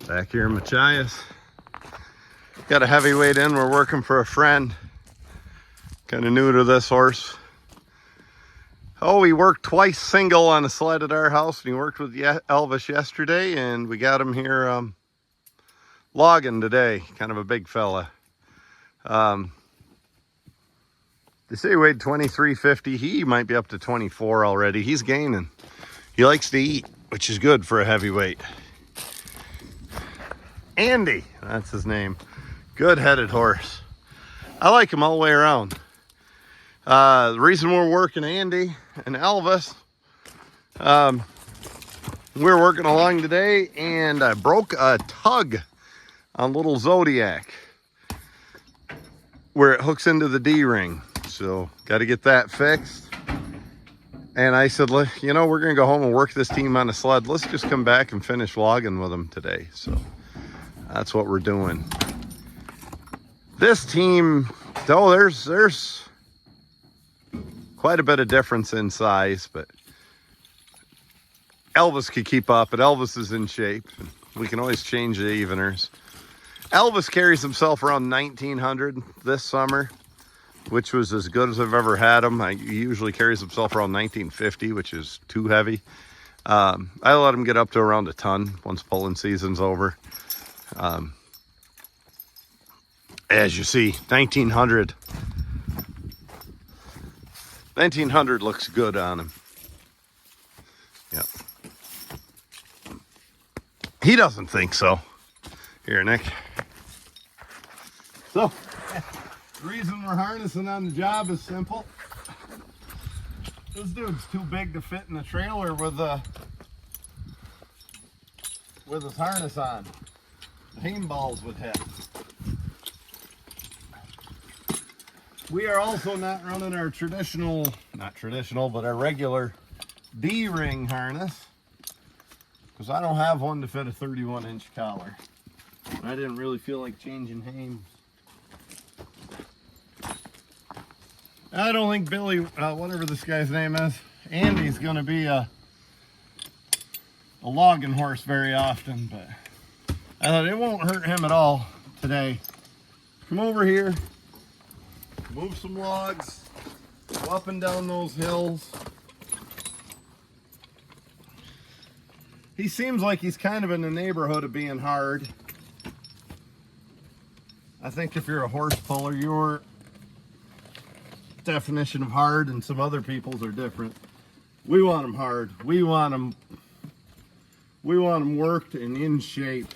Back here in Machias. Got a heavyweight in. We're working for a friend. Kind of new to this horse. Oh, he worked twice single on a sled at our house, and he worked with Elvis yesterday, and we got him here logging today. Kind of a big fella. They say he weighed 2350. He might be up to 24 already. He's gaining. He likes to eat, which is good for a heavyweight. Andy, that's his name. Good-headed horse. I like him all the way around. The reason we're working Andy and Elvis, we were working along today, and I broke a tug on little Zodiac where it hooks into the D-ring. So got to get that fixed. And I said, you know, we're going to go home and work this team on a sled. Let's just come back and finish logging with them today. So that's what we're doing. This team, though, there's quite a bit of difference in size, but Elvis could keep up, but Elvis is in shape. We can always change the eveners. Elvis carries himself around 1900 this summer, which was as good as I've ever had him. He usually carries himself around 1950, which is too heavy. I let him get up to around a ton once pulling season's over. As you see, 1900 looks good on him. Yep. He doesn't think so. Here, Nick. So, the reason we're harnessing on the job is simple. This dude's too big to fit in the trailer with his harness on. The hame balls would hit. We are also not running our but our regular D-ring harness, because I don't have one to fit a 31-inch collar. I didn't really feel like changing hames. I don't think Billy, whatever this guy's name is, Andy's going to be a logging horse very often, but I thought it won't hurt him at all today. Come over here, move some logs, go up and down those hills. He seems like he's kind of in the neighborhood of being hard. I think if you're a horse puller, your definition of hard and some other people's are different. We want them hard. We want them worked and in shape,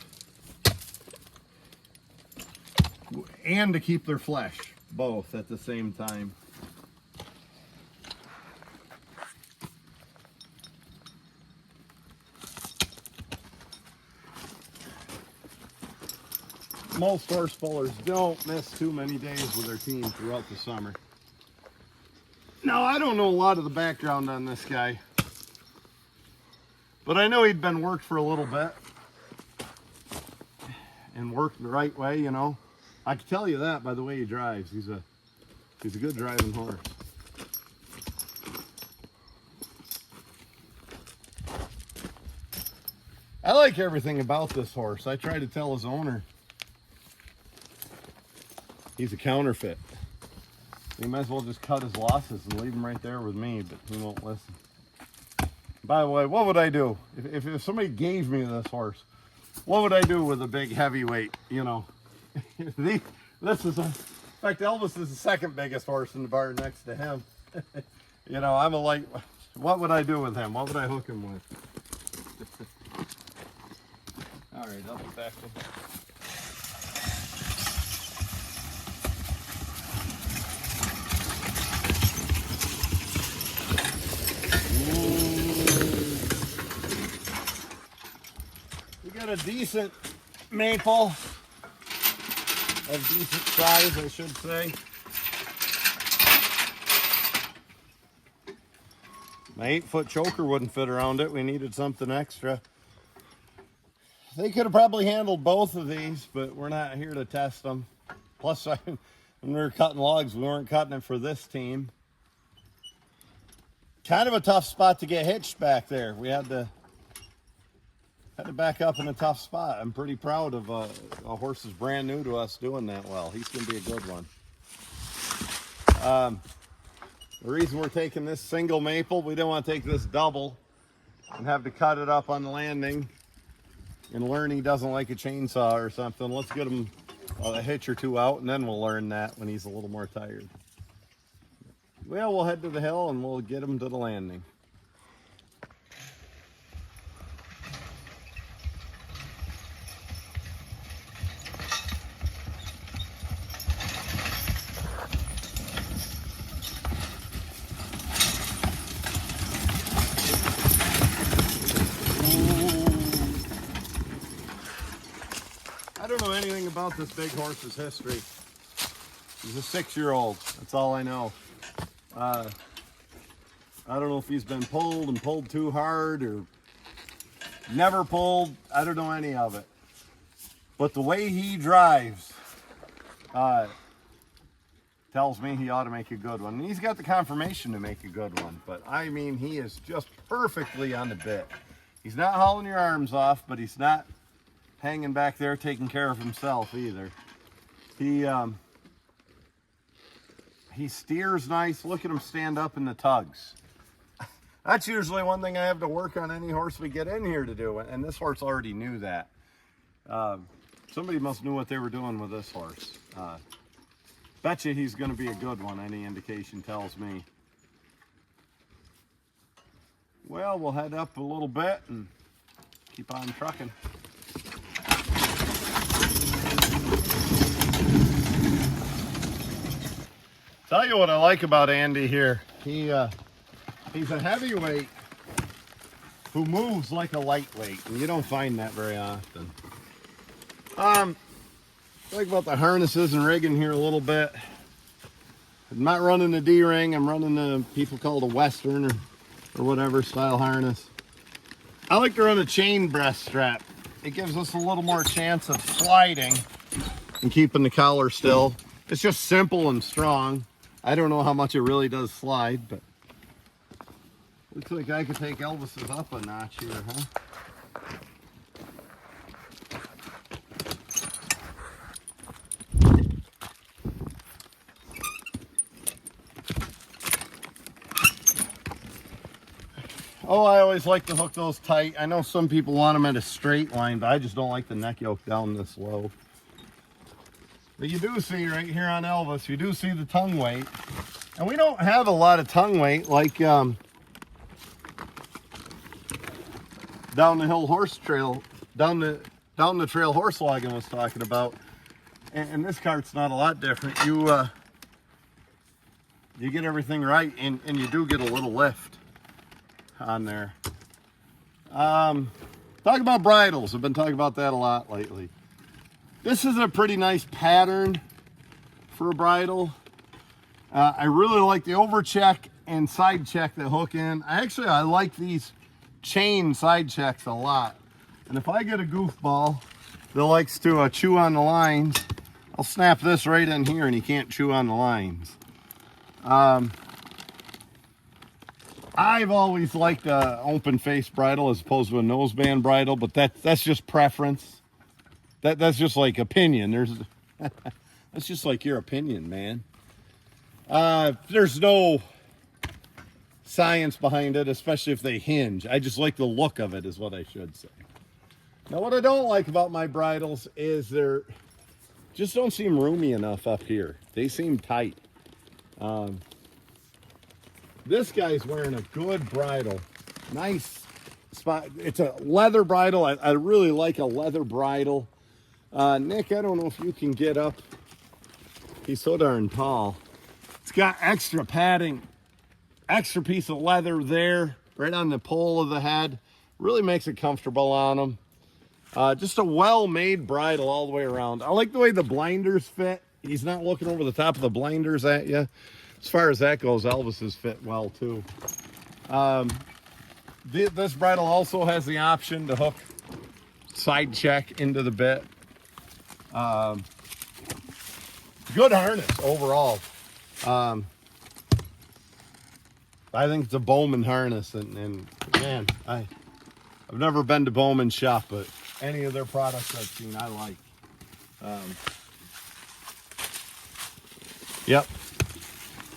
and to keep their flesh both at the same time. Most horse pullers don't miss too many days with their team throughout the summer. Now, I don't know a lot of the background on this guy, but I know he'd been worked for a little bit and worked the right way, you know. I can tell you that by the way he drives. He's a good driving horse. I like everything about this horse. I try to tell his owner he's a counterfeit. He might as well just cut his losses and leave him right there with me, but he won't listen. By the way, what would I do? If somebody gave me this horse, what would I do with a big heavyweight, you know? This is in fact, Elvis is the second biggest horse in the barn next to him. You know, I'm a light. What would I do with him? What would I hook him with? All right, I'll be back to him. A decent maple of decent size, I should say. My 8-foot choker wouldn't fit around it. We needed something extra. They could have probably handled both of these, but we're not here to test them. Plus, when we were cutting logs, we weren't cutting it for this team. Kind of a tough spot to get hitched back there. We had to had to back up in a tough spot. I'm pretty proud of a horse that's brand new to us doing that well. He's going to be a good one. The reason we're taking this single maple, we didn't want to take this double and have to cut it up on the landing and learn he doesn't like a chainsaw or something. Let's get him a hitch or two out, and then we'll learn that when he's a little more tired. Well, we'll head to the hill and we'll get him to the landing. I don't know anything about this big horse's history. He's a 6-year-old. That's all I know. I don't know if he's been pulled and pulled too hard or never pulled. I don't know any of it. But the way he drives tells me he ought to make a good one. And he's got the conformation to make a good one. But I mean, he is just perfectly on the bit. He's not hauling your arms off, but he's not hanging back there taking care of himself either. He steers nice. Look at him stand up in the tugs. That's usually one thing I have to work on any horse we get in here to do, and this horse already knew that. Somebody must knew what they were doing with this horse. Bet you he's going to be a good one, any indication tells me. Well, we'll head up a little bit and keep on trucking. Tell you what I like about Andy here. He's a heavyweight who moves like a lightweight, and you don't find that very often. I like about the harnesses and rigging here a little bit. I'm not running the D-ring. I'm running the people call it a Western or whatever style harness. I like to run a chain breast strap. It gives us a little more chance of sliding and keeping the collar still. It's just simple and strong. I don't know how much it really does slide, but looks like I could take Elvis's up a notch here, huh? Oh, I always like to hook those tight. I know some people want them at a straight line, but I just don't like the neck yoke down this low. But you do see right here on Elvis, you do see the tongue weight. And we don't have a lot of tongue weight like down the hill horse trail, down the trail horse logging was talking about. And this cart's not a lot different. You get everything right, and you do get a little lift on there. Talk about bridles. I've been talking about that a lot lately. This is a pretty nice pattern for a bridle. I really like the over check and side check that hook in. I like these chain side checks a lot. And if I get a goofball that likes to chew on the lines, I'll snap this right in here and he can't chew on the lines. I've always liked an open face bridle as opposed to a noseband bridle, but that's just preference. That's just like opinion. That's just like your opinion, man. There's no science behind it, especially if they hinge. I just like the look of it is what I should say. Now, what I don't like about my bridles is they're just don't seem roomy enough up here. They seem tight. This guy's wearing a good bridle. Nice spot. It's a leather bridle. I really like a leather bridle. Nick, I don't know if you can get up. He's so darn tall. It's got extra padding, extra piece of leather there, right on the pole of the head. Really makes it comfortable on him. Just a well-made bridle all the way around. I like the way the blinders fit. He's not looking over the top of the blinders at you. As far as that goes, Elvis's fit well too. This bridle also has the option to hook side check into the bit. Good harness overall. I think it's a Bowman harness, and man, I I've never been to Bowman's shop, but any of their products I've seen, I like. Yep,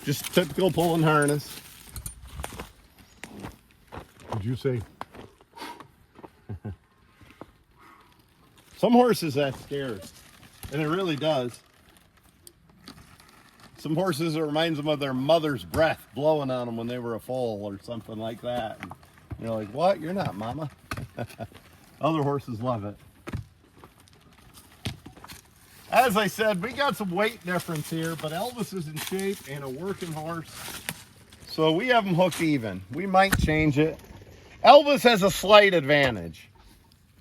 just typical pulling harness. Did you say? Some horses that scares, and it really does. Some horses, it reminds them of their mother's breath blowing on them when they were a foal or something like that. And you're like, what? You're not mama. Other horses love it. As I said, we got some weight difference here, but Elvis is in shape and a working horse. So we have him hooked even. We might change it. Elvis has a slight advantage.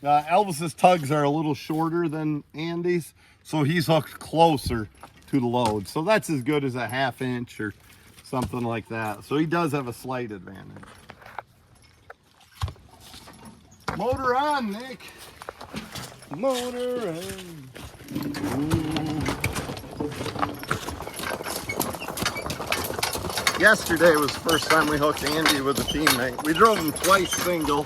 Elvis's tugs are a little shorter than Andy's, so he's hooked closer to the load. So that's as good as a 1/2 inch or something like that. So he does have a slight advantage. Motor on, Nick. Motor on. Yesterday was the first time we hooked Andy with a teammate. We drove him twice single,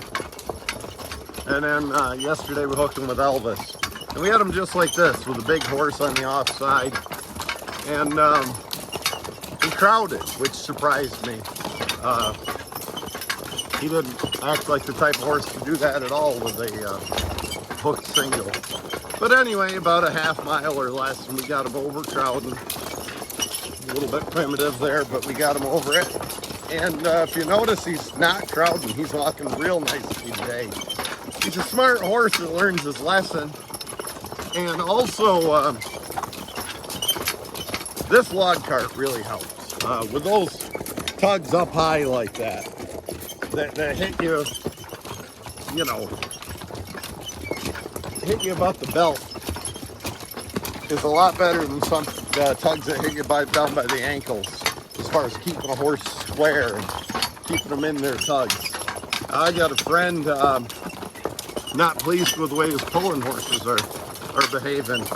and then yesterday we hooked him with Elvis. And we had him just like this, with a big horse on the offside. And he crowded, which surprised me. He didn't act like the type of horse to do that at all with a hooked single. But anyway, about a 1/2 mile or less, and we got him over crowding. A little bit primitive there, but we got him over it. And if you notice, he's not crowding. He's walking real nicely today. He's a smart horse that learns his lesson. And also, this log cart really helps. With those tugs up high like that hit you, you know, hit you about the belt is a lot better than some tugs that hit you down by the ankles, as far as keeping a horse square and keeping them in their tugs. I got a friend not pleased with the way his pulling horses are behaving,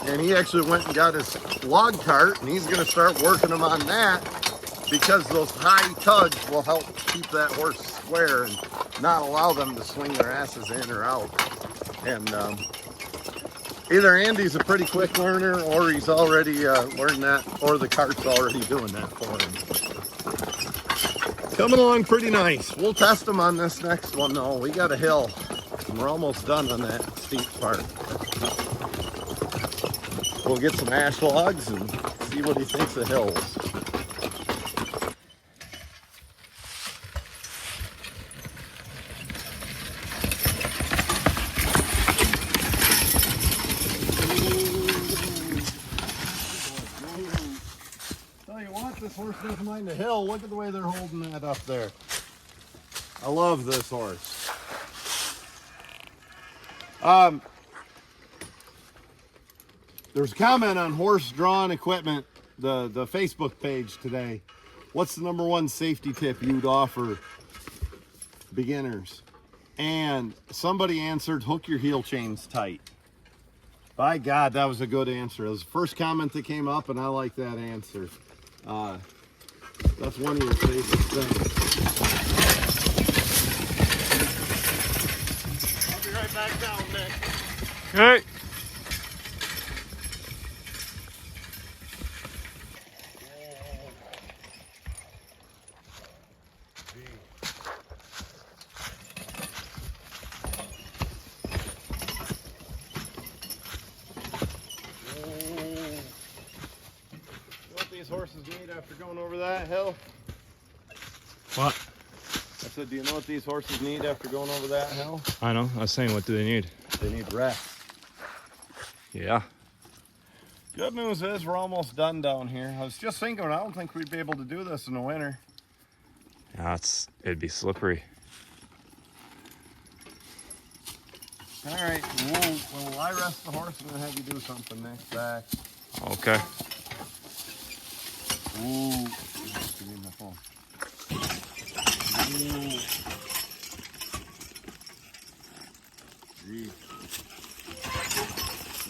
and he actually went and got his log cart, and he's going to start working them on that, because those high tugs will help keep that horse square and not allow them to swing their asses in or out. And either Andy's a pretty quick learner, or he's already learned that, or the cart's already doing that for him. Coming along pretty nice. We'll test him on this next one though. We got a hill, and we're almost done on that steep part. We'll get some ash logs and see what he thinks of hills. This horse doesn't mind the hill. Look at the way they're holding that up there. I love this horse. There's a comment on horse-drawn equipment, the Facebook page today. What's the #1 safety tip you'd offer beginners? And somebody answered, hook your heel chains tight. By God, that was a good answer. It was the first comment that came up, and I like that answer. That's one of your favorite things. I'll be right back down, Nick. Okay. Horses need after going over that hill? What? I said, do you know what these horses need after going over that hill? I know. I was saying, what do they need? They need rest. Yeah. Good news is we're almost done down here. I was just thinking, I don't think we'd be able to do this in the winter. Yeah, it'd be slippery. All right, well, I rest the horse and then have you do something next back. Okay. Ooh, give me my phone. Ooh. Gee.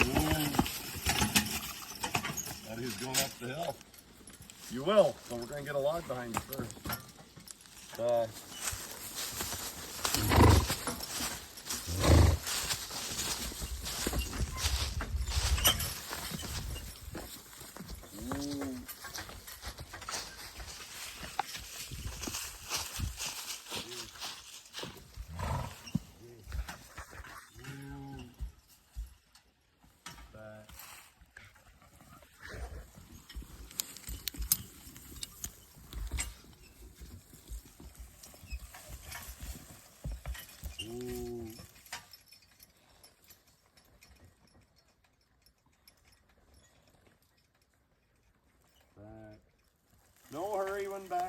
Ooh. That is going up the hill. You will, so we're going to get a log behind you first.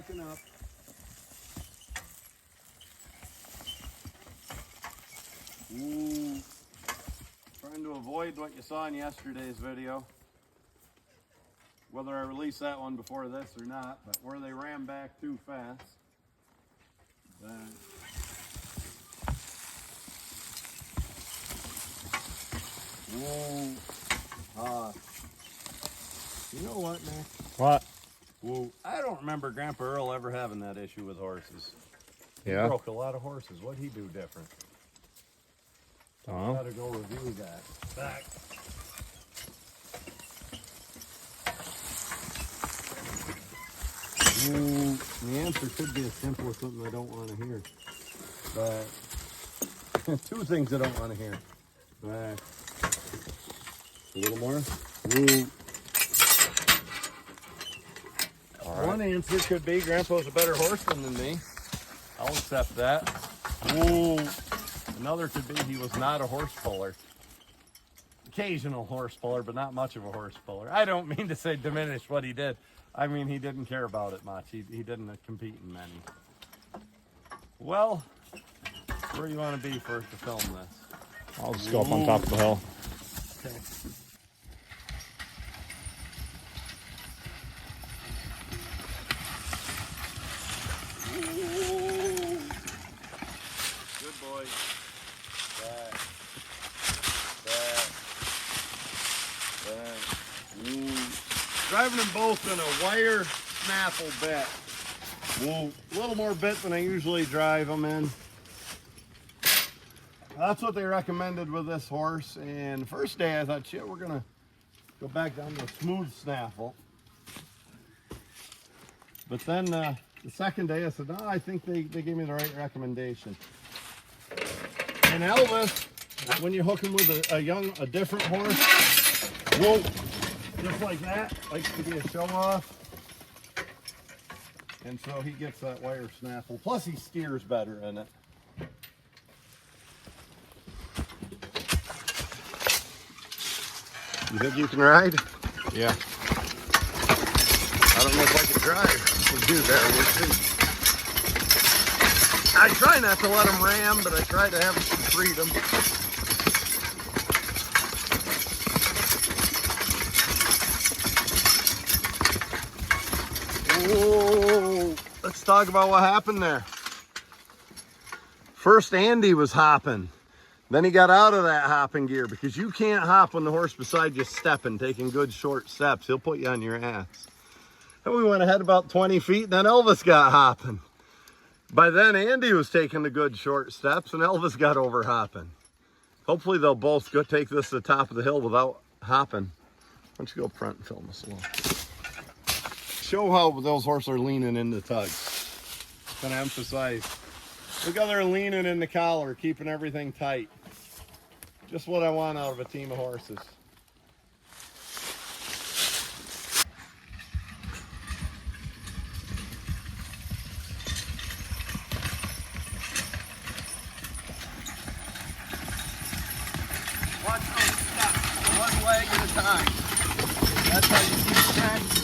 backing up. Ooh. Trying to avoid what you saw in yesterday's video. Whether I release that one before this or not, but where they ran back too fast. Whoa. You know what, Nick? What? Whoa. I don't remember Grandpa Earl ever having that issue with horses. He Yeah? broke a lot of horses. What'd he do different? Oh. Gotta go review that. Back. Ooh, the answer could be as simple as something I don't want to hear. But two things I don't want to hear. Back. A little more. Ooh. All right. One answer could be Grandpa's a better horseman than me. I'll accept that. Ooh. Another could be he was not a horse puller. Occasional horse puller, but not much of a horse puller. I don't mean to say diminish what he did. I mean, he didn't care about it much. He didn't compete in many. Well, where do you want to be first to film this? I'll just go up on top of the hill. Okay. Ooh. Good boy. Back. Driving them both in a wire snaffle bit. Whoa. A little more bit than I usually drive them in. That's what they recommended with this horse. And the first day I thought, shit, we're gonna go back down to a smooth snaffle. But then the second day I said, no, I think they gave me the right recommendation. And Elvis, when you hook him with a different horse, whoa, just like that, likes to be a show off. And so he gets that wire snaffle. Plus he steers better in it. You think you can ride? Yeah. I don't know if I can drive. We'll do that. We'll see. I try not to let him ram, but I try to have some freedom. Whoa. Let's talk about what happened there. First, Andy was hopping. Then he got out of that hopping gear because you can't hop when the horse beside you stepping, taking good short steps. He'll put you on your ass. And we went ahead about 20 feet, and then Elvis got hopping. By then, Andy was taking the good short steps, and Elvis got over hopping. Hopefully, they'll both go take this to the top of the hill without hopping. Why don't you go up front and film us a little? Show how those horses are leaning in the tugs. Gonna emphasize. Look how they're leaning in the collar, keeping everything tight. Just what I want out of a team of horses. Watch those steps, one leg at a time. That's how you keep traction.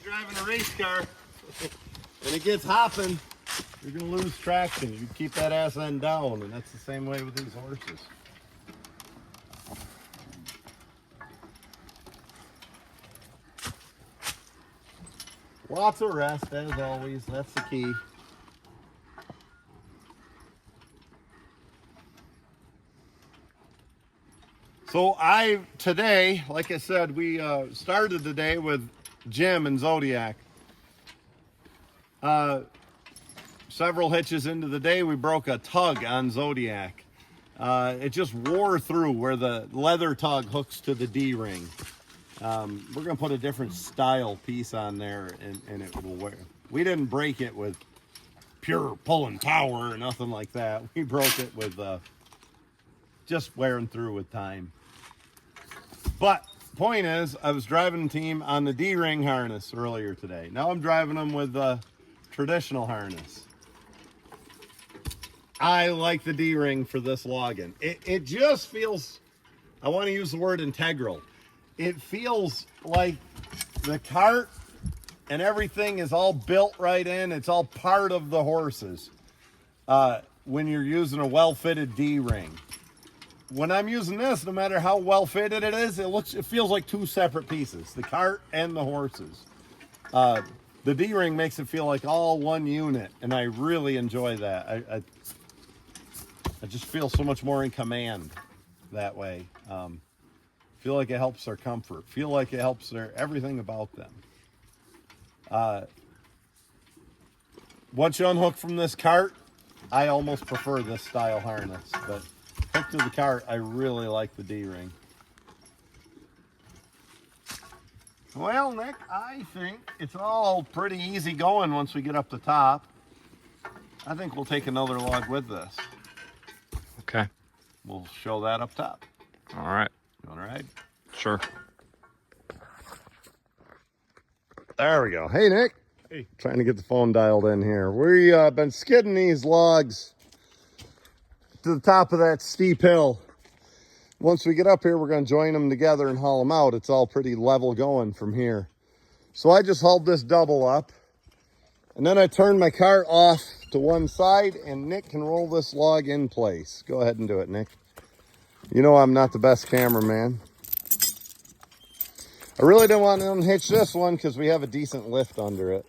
Driving a race car and it gets hopping, you're going to lose traction. You keep that ass end down, and that's the same way with these horses. Lots of rest, as always. That's the key. So today, like I said, we started the day with Jim and Zodiac. Several hitches into the day, we broke a tug on Zodiac. It just wore through where the leather tug hooks to the D-ring. We're gonna put a different style piece on there, and it will wear. We didn't break it with pure pulling power or nothing like that. We broke it with just wearing through with time. But point is, I was driving the team on the D-ring harness earlier today. Now I'm driving them with the traditional harness. I like the D-ring for this logging. It just feels I want to use the word integral. It feels like the cart and everything is all built right in. It's all part of the horses when you're using a well-fitted D-ring. When I'm using this, no matter how well-fitted it is, it feels like two separate pieces, the cart and the horses. The D-ring makes it feel like all one unit, and I really enjoy that. I just feel so much more in command that way. Feel like it helps their comfort. Feel like it helps their everything about them. Once you unhook from this cart, I almost prefer this style harness, but hooked to the cart, I really like the D-ring. Well, Nick, I think it's all pretty easy going once we get up the top. I think we'll take another log with this. Okay. We'll show that up top. All right. You want to ride? Sure. There we go. Hey, Nick. Hey. Trying to get the phone dialed in here. We've been skidding these logs to the top of that steep hill. Once we get up here, we're going to join them together and haul them out. It's all pretty level going from here. So I just hauled this double up, and then I turned my cart off to one side, and Nick can roll this log in place. Go ahead and do it, Nick. You know I'm not the best cameraman. I really didn't want to unhitch this one because we have a decent lift under it.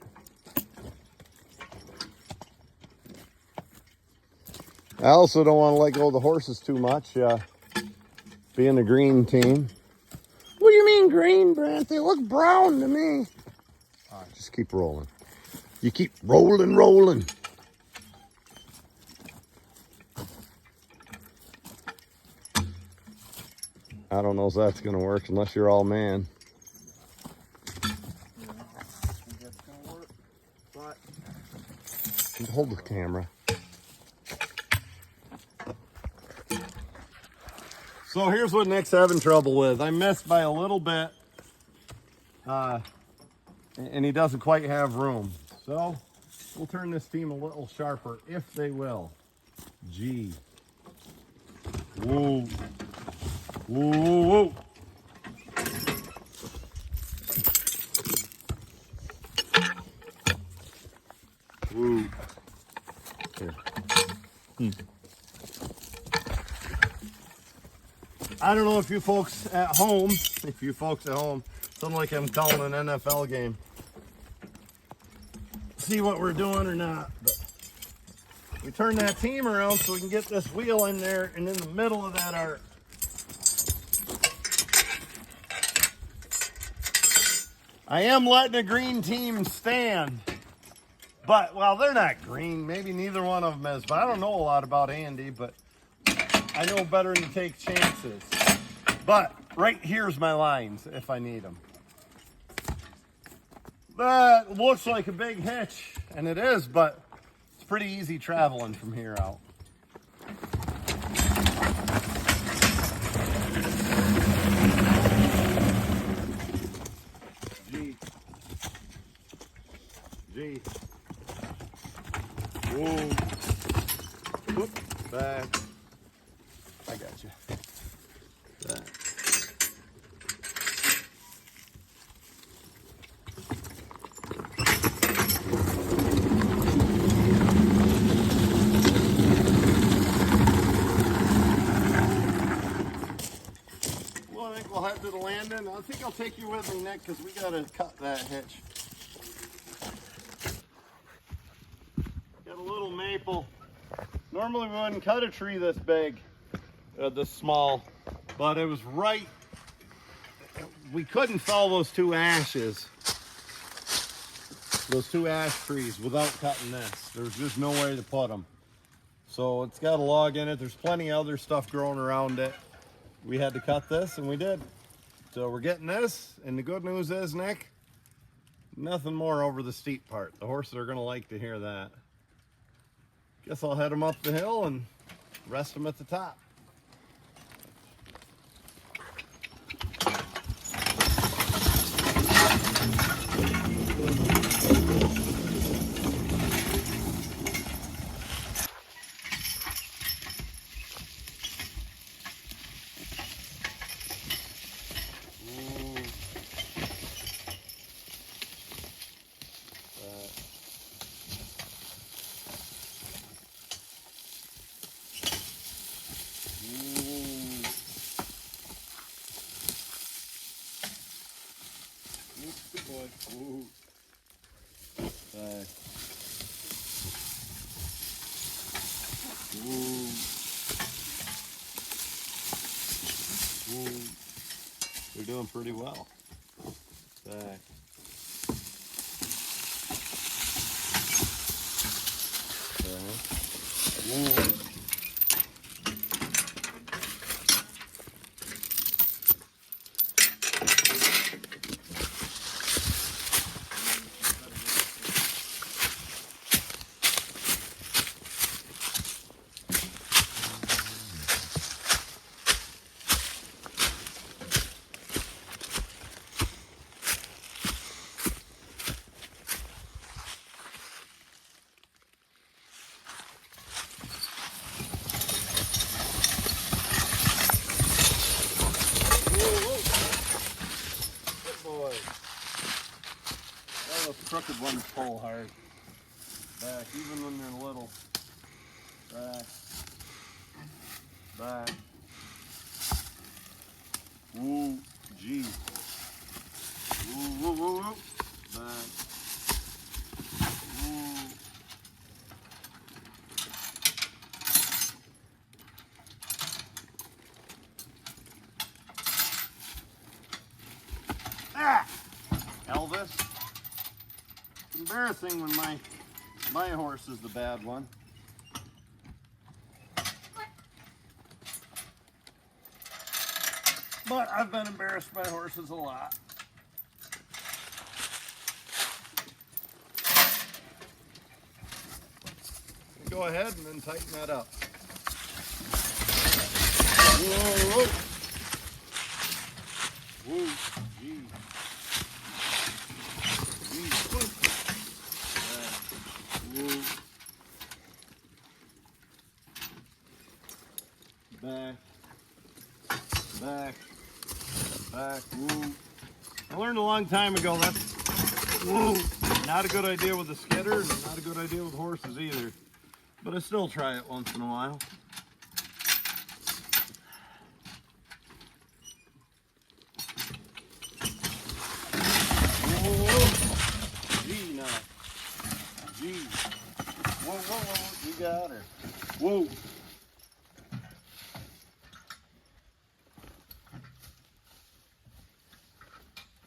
I also don't want to let go of the horses too much. Being a green team. What do you mean green, Brent? They look brown to me. All right, just keep rolling. You keep rolling. I don't know if that's going to work unless you're all man. Hold the camera. So here's what Nick's having trouble with. I missed by a little bit, and he doesn't quite have room. So we'll turn this team a little sharper, if they will. G. Whoa. Whoa. Whoa. Here. I don't know if you folks at home, sound like I'm calling an NFL game, see what we're doing or not, but we turn that team around so we can get this wheel in there and in the middle of that arc. I am letting a green team stand, but, well, they're not green. Maybe neither one of them is, but I don't know a lot about Andy, but I know better than to take chances. But right here's my lines if I need them. That looks like a big hitch, and it is, but it's pretty easy traveling from here out. G. Whoa. Whoop. Back. I got you. That. Well, I think we'll head to the landing. I think I'll take you with me, Nick, because we got to cut that hitch. Got a little maple. Normally we wouldn't cut a tree this big. This small, but it was right. We couldn't fell those two ash trees without cutting this. There's just no way to put them. So it's got a log in it. There's plenty of other stuff growing around it. We had to cut this, and we did. So we're getting this, and the good news is, Nick, nothing more over the steep part. The horses are going to like to hear that. Guess I'll head them up the hill and rest them at the top. Woo. Woo. They're doing pretty well. Back. Woo. Those crooked ones pull hard. Back, even when they're little. Back. Back. Woo, gee. Woo, woo, woo, woo. Back. Woo. Ah! Elvis. Embarrassing when my horse is the bad one. But I've been embarrassed by horses a lot. Go ahead and then tighten that up. Whoa, whoa. Whoa, gee. Woo. Back, back, back, woo. I learned a long time ago that's woo, not a good idea with the skidder, and not a good idea with horses either. But I still try it once in a while. Whoa, gee now. Gee. Whoa, whoa, whoa, you got her. Whoa.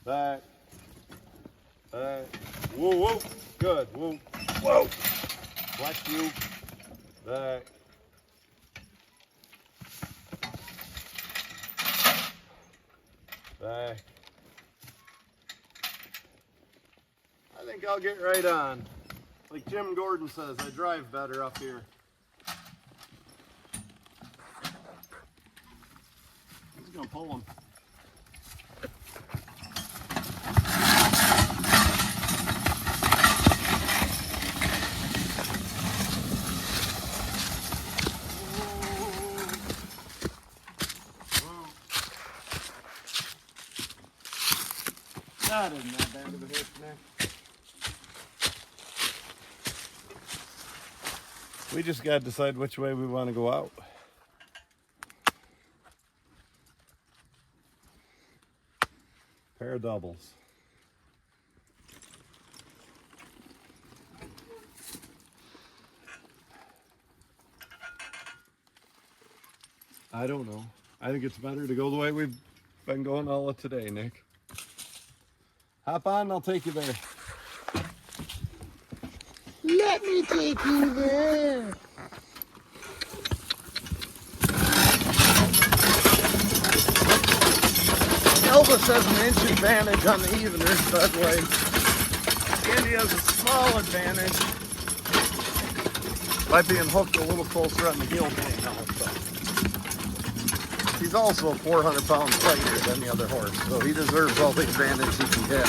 Back. Back. Whoa, whoa. Good. Whoa. Whoa. Flex you. Back. Back. I think I'll get right on. Like Jim Gordon says, I drive better up here. He's gonna pull him. That isn't that bad of a hit there. We just got to decide which way we want to go out. Pair of doubles. I don't know. I think it's better to go the way we've been going all of today, Nick. Hop on, I'll take you there. Let me take you there. Elvis has an inch advantage on the eveners, by the way. Andy has a small advantage by being hooked a little closer on the heel chain also. He's also 400 pounds lighter than the other horse, so he deserves all the advantage he can get.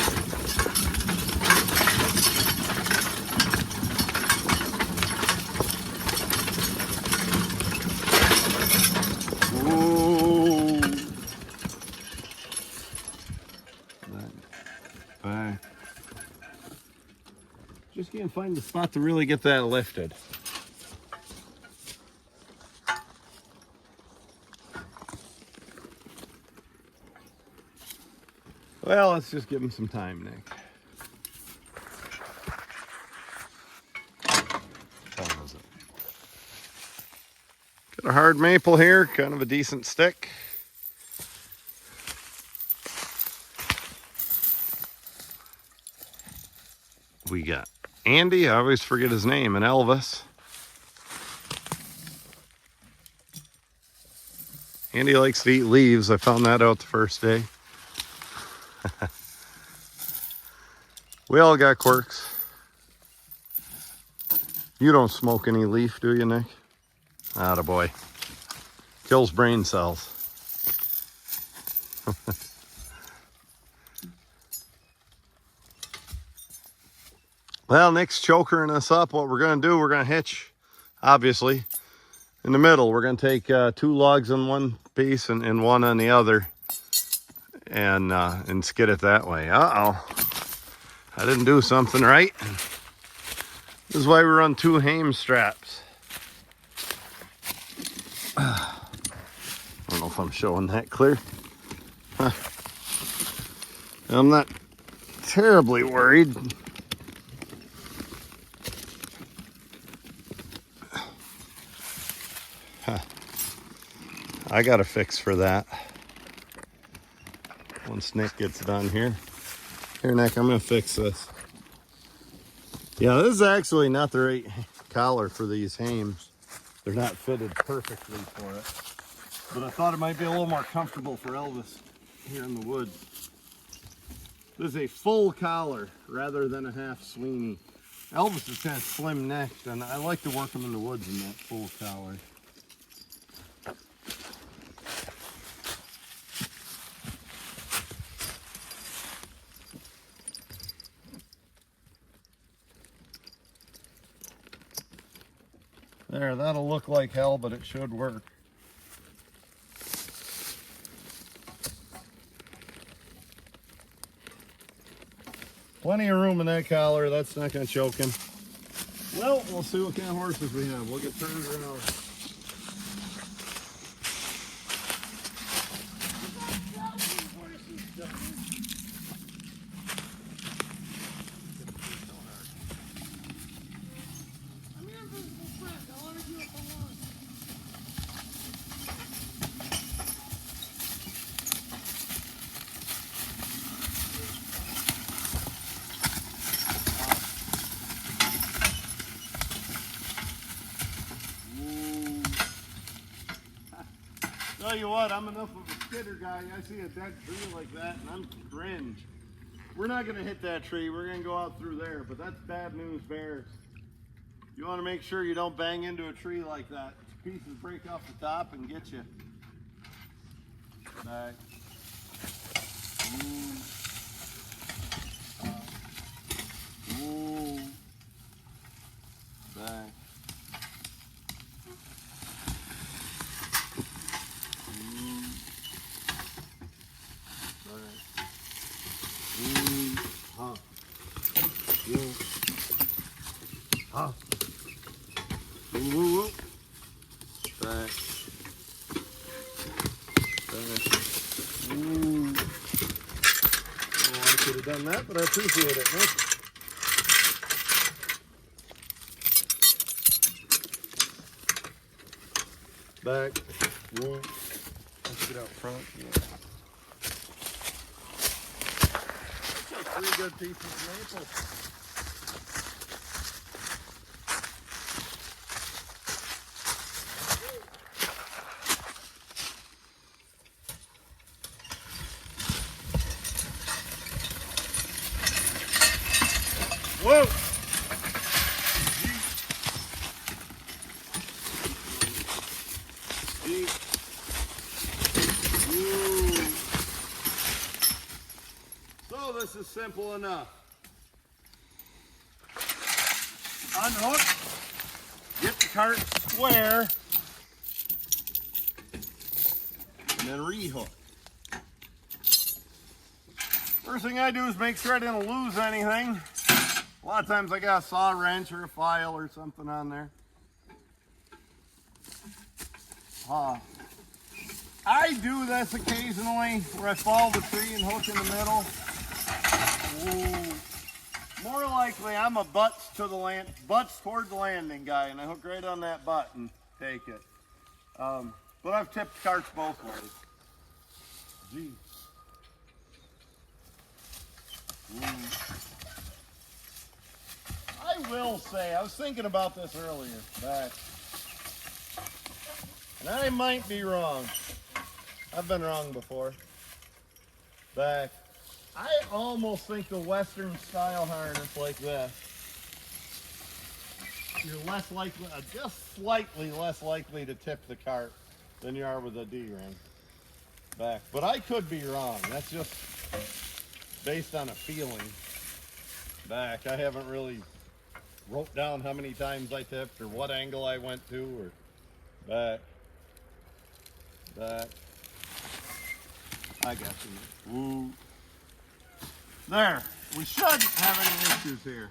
Back. Just can't find the spot to really get that lifted. Well, let's just give him some time, Nick. What time is it? A hard maple here, kind of a decent stick. We got Andy, I always forget his name, and Elvis. Andy likes to eat leaves. I found that out the first day. We all got quirks. You don't smoke any leaf, do you, Nick? Atta boy. Kills brain cells. Well, Nick's chokering us up. What we're going to do, we're going to hitch, obviously, in the middle. We're going to take 2 logs on one piece and 1 on the other and skid it that way. Uh-oh. I didn't do something right. This is why we run 2 hame straps. I don't know if I'm showing that clear. I'm not terribly worried. I got a fix for that. Once Nick gets done here. Here, Nick, I'm going to fix this. Yeah, this is actually not the right collar for these hames. They're not fitted perfectly for it. But I thought it might be a little more comfortable for Elvis here in the woods. This is a full collar rather than a half Sweeney. Elvis is kind of slim necked, and I like to work him in the woods in that full collar. There, that'll look like hell, but it should work. Plenty of room in that collar. That's not going to choke him. Well, we'll see what kind of horses we have. We'll get turned around. Tell you what, I'm enough of a skidder guy. I see a dead tree like that and I'm cringe. We're not going to hit that tree. We're going to go out through there, but that's bad news bears. You want to make sure you don't bang into a tree like that. Pieces break off the top and get you. Back. Ooh. Back. Back. Back. Ooh. Oh, I could have done that, but I appreciate it. Nick. Back. Whoa. Let's get out front. Yeah. That's 3 good pieces of maple. Whoa! So this is simple enough. Unhook, get the cart square, and then rehook. First thing I do is make sure I didn't lose anything. A lot of times I got a saw wrench or a file or something on there. I do this occasionally where I follow the tree and hook in the middle. Ooh. More likely I'm a butts toward the landing guy, and I hook right on that butt and take it. But I've tipped carts both ways. Gee. I will say, I was thinking about this earlier, back, and I might be wrong. I've been wrong before. Back, I almost think the Western style harness like this, you're less likely, just slightly less likely to tip the cart than you are with a D-ring. Back, but I could be wrong. That's just based on a feeling. Back, I haven't really wrote down how many times I tipped or what angle I went to or back. I got you. Woo. There. We shouldn't have any issues here.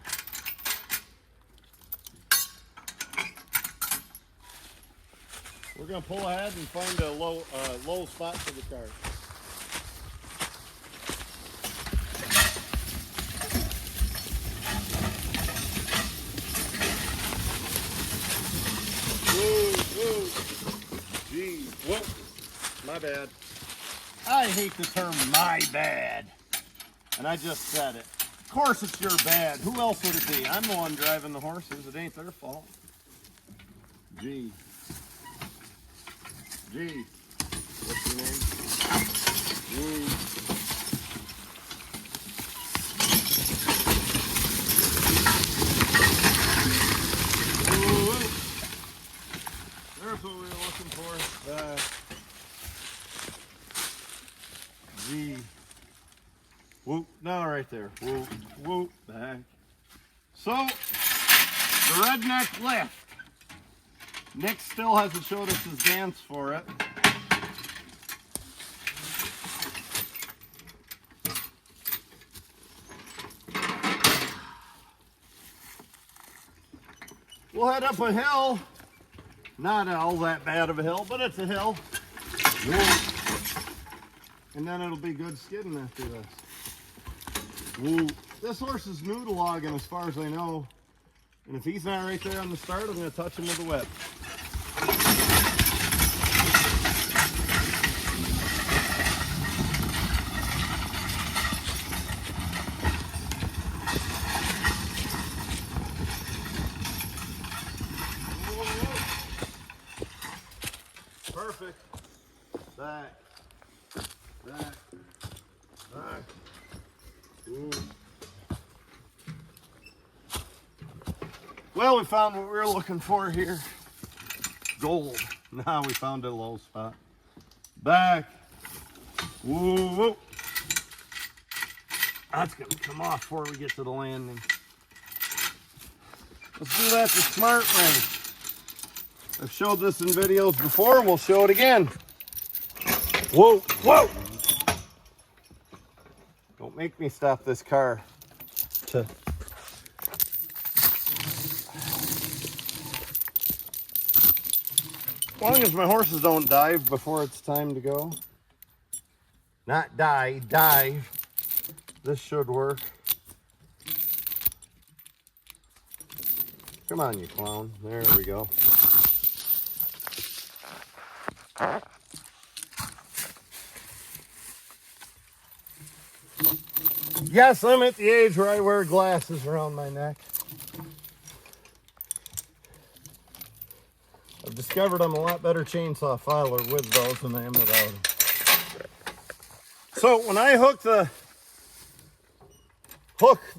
We're gonna pull ahead and find a low spot for the cart. Gee, whoop, my bad. I hate the term my bad. And I just said it. Of course it's your bad. Who else would it be? I'm the one driving the horses. It ain't their fault. Gee. Gee. What's your name? Gee. There's what we were looking for. G. Whoop. No, right there. Whoop. Whoop. Back. So, the redneck lift. Nick still hasn't showed us his dance for it. We'll head up a hill. Not all that bad of a hill, but it's a hill. Whoa. And then it'll be good skidding after this. Whoa. This horse is new to logging as far as I know. And if he's not right there on the start, I'm going to touch him with the whip. Perfect. Back. Back. Back. Ooh. Well, we found what we were looking for here. Gold. Now we found a low spot. Back. Woo, woo. That's going to come off before we get to the landing. Let's do that the smart way. I've showed this in videos before, and we'll show it again. Whoa, whoa! Don't make me stop this car. As long as my horses don't dive before it's time to go. Not die, dive. This should work. Come on, you clown. There we go. Yes, I'm at the age where I wear glasses around my neck. I've discovered I'm a lot better chainsaw filer with those than I am without them. So when I hook the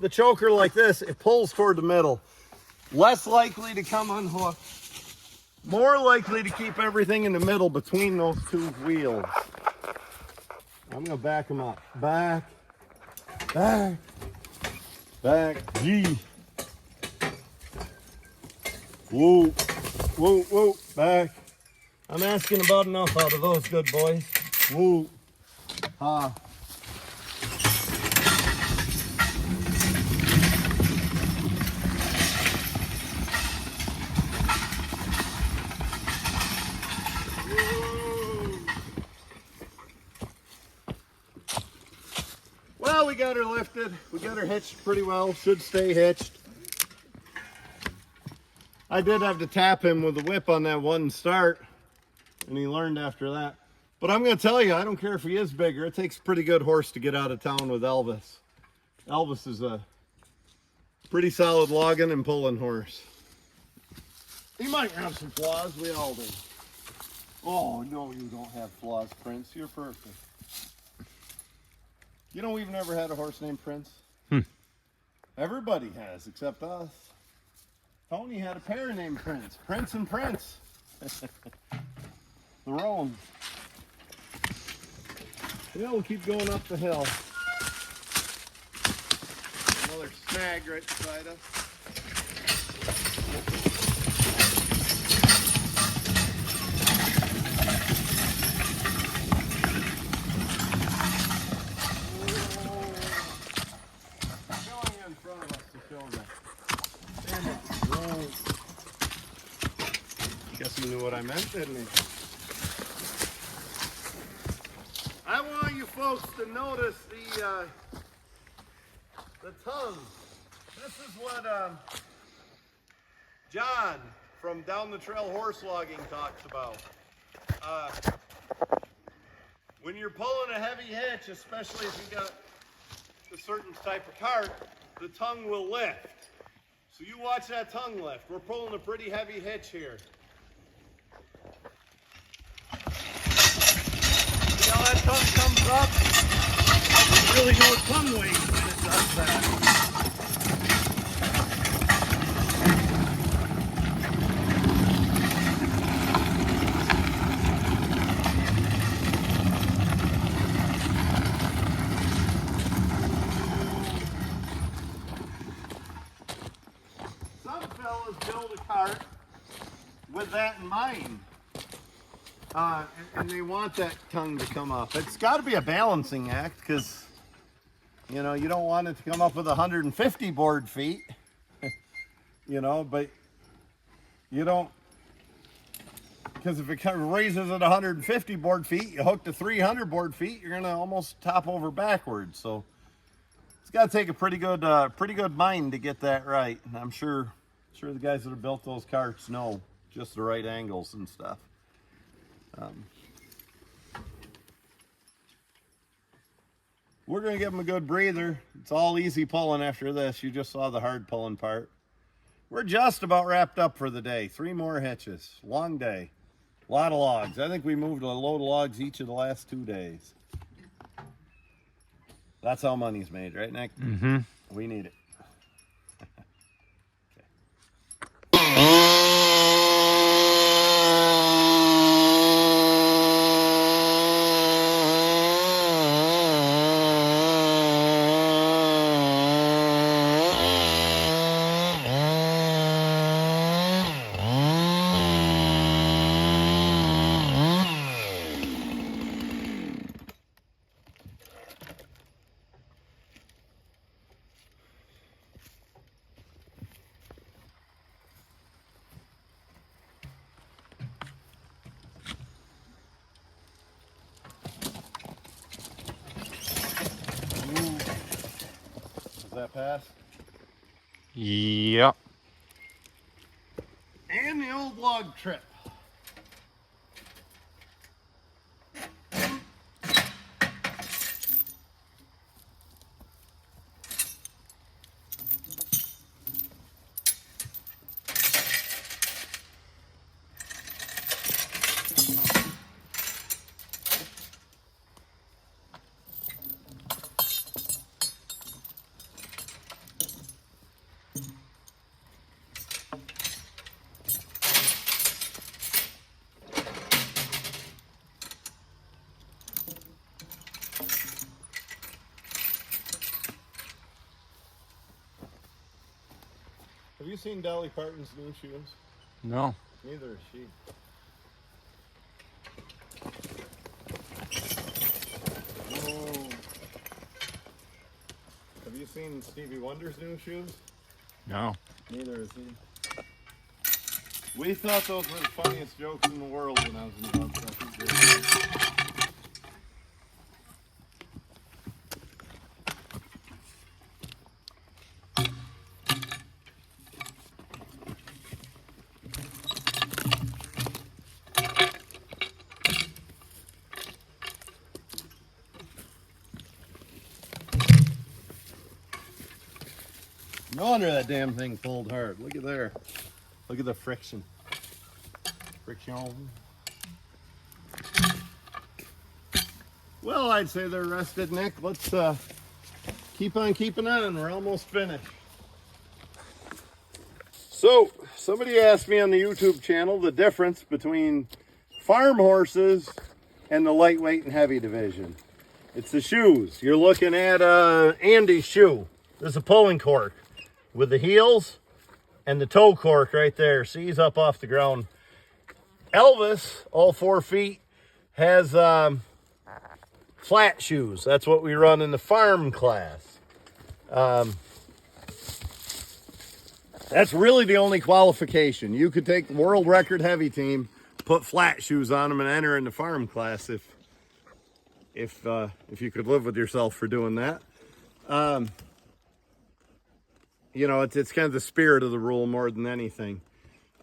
choker like this, it pulls toward the middle. Less likely to come unhooked. More likely to keep everything in the middle between those two wheels. I'm going to back them up. Back. Back. Back. G. Whoa. Whoa, whoa. Back. I'm asking about enough out of those good boys. Whoa. Ha. Well, we got her lifted. We got her hitched pretty well. Should stay hitched. I did have to tap him with the whip on that one start. and he learned after that. But I'm going to tell you, I don't care if he is bigger. It takes a pretty good horse to get out of town with Elvis. Elvis is a pretty solid logging and pulling horse. He might have some flaws. We all do. Oh, no, you don't have flaws, Prince. You're perfect. You know, we've never had a horse named Prince. Everybody has, except us. Tony had a pair named Prince. Prince and Prince. The roan. Yeah, we'll keep going up the hill. Another snag right beside us. Going in front of us to show them. Damn it. Whoa. Guess he knew what I meant, didn't he? I want you folks to notice the tongue. This is what John from Down the Trail Horse Logging talks about. When you're pulling a heavy hitch, especially if you got a certain type of cart, the tongue will lift. So you watch that tongue lift. We're pulling a pretty heavy hitch here. See how that tongue comes up? There's really no tongue weight when it does that. Some fellas build a cart with that in mind. And they want that tongue to come up. It's got to be a balancing act because, you know, you don't want it to come up with 150 board feet, you know, but you don't, because if it kind of raises at 150 board feet, you hook to 300 board feet, you're going to almost top over backwards. So it's got to take a pretty good mind to get that right. And I'm sure the guys that have built those carts know just the right angles and stuff. We're going to give them a good breather. It's all easy pulling after this. You just saw the hard pulling part. We're just about wrapped up for the day. 3 more hitches. Long day. A lot of logs. I think we moved a load of logs each of the last 2 days. That's how money's made, right, Nick? Mm-hmm. We need it. Does that pass? Yep. And the old log trip. Have you seen Dolly Parton's new shoes? No. Neither has she. Oh. Have you seen Stevie Wonder's new shoes? No. Neither has he. We thought those were the funniest jokes in the world when I was in Belgian. No wonder that damn thing pulled hard. Look at there. Look at the friction. Friction. Well, I'd say they're rested, Nick. Let's keep on keeping on. We're almost finished. So, somebody asked me on the YouTube channel the difference between farm horses and the lightweight and heavy division. It's the shoes. You're looking at Andy's shoe. There's a pulling cork with the heels and the toe cork right there. See, he's up off the ground. Elvis, all 4 feet, has flat shoes. That's what we run in the farm class. That's really the only qualification. You could take the world record heavy team, put flat shoes on them, and enter in the farm class if you could live with yourself for doing that. You know, it's kind of the spirit of the rule more than anything.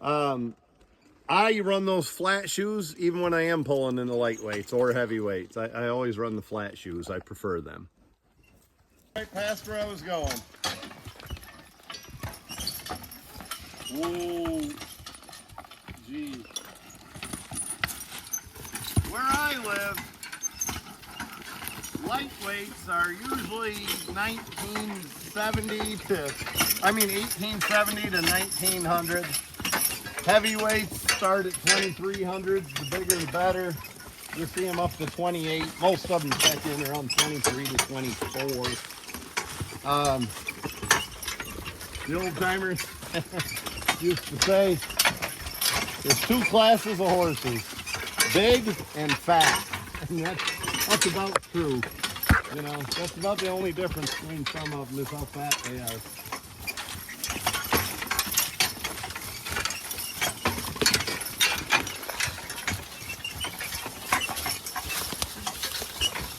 I run those flat shoes even when I am pulling in the lightweights or heavyweights. I always run the flat shoes. I prefer them. Right past where I was going. Whoa, gee. Where I live, lightweights are usually 1870 to 1900. Heavyweights start at 2300s. The bigger the better. You see them up to 28. Most of them check in around 23 to 24. The old timers used to say there's 2 classes of horses, big and fat. And that's about true. You know, that's about the only difference between some of them is how fat they are.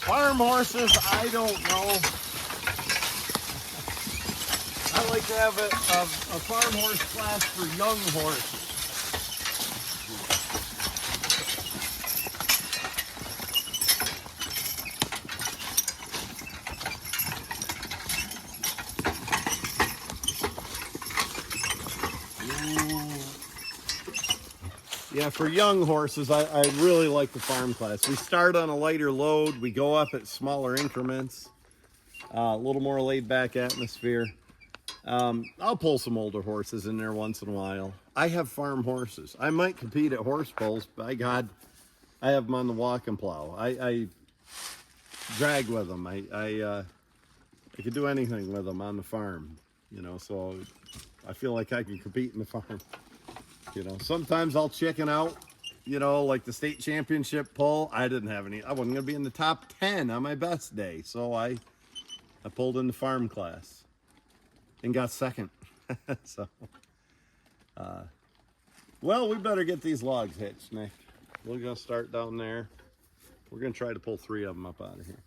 Farm horses, I don't know. I like to have a farm horse class for young horses. Yeah, for young horses, I really like the farm class. We start on a lighter load. We go up at smaller increments. A little more laid back atmosphere. I'll pull some older horses in there once in a while. I have farm horses. I might compete at horse pulls. By God, I have them on the walk and plow. I drag with them. I could do anything with them on the farm, you know, so I feel like I can compete in the farm. You know, sometimes I'll chicken out, you know, like the state championship pull. I wasn't going to be in the top 10 on my best day. So I pulled in the farm class and got second. So, well, we better get these logs hitched, Nick. We're going to start down there. We're going to try to pull 3 of them up out of here.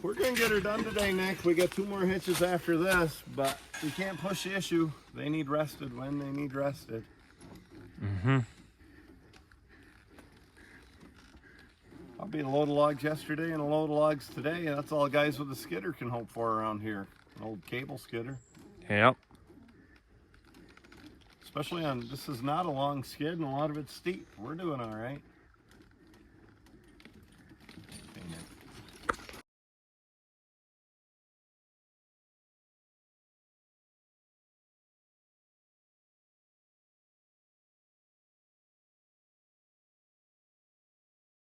We're going to get her done today, Nick. We got 2 more hitches after this, but we can't push the issue. They need rested when they need rested. Mm-hmm. I'll be a load of logs yesterday and a load of logs today. That's all guys with a skidder can hope for around here. An old cable skidder. Yep. Especially on, this is not a long skid and a lot of it's steep. We're doing all right.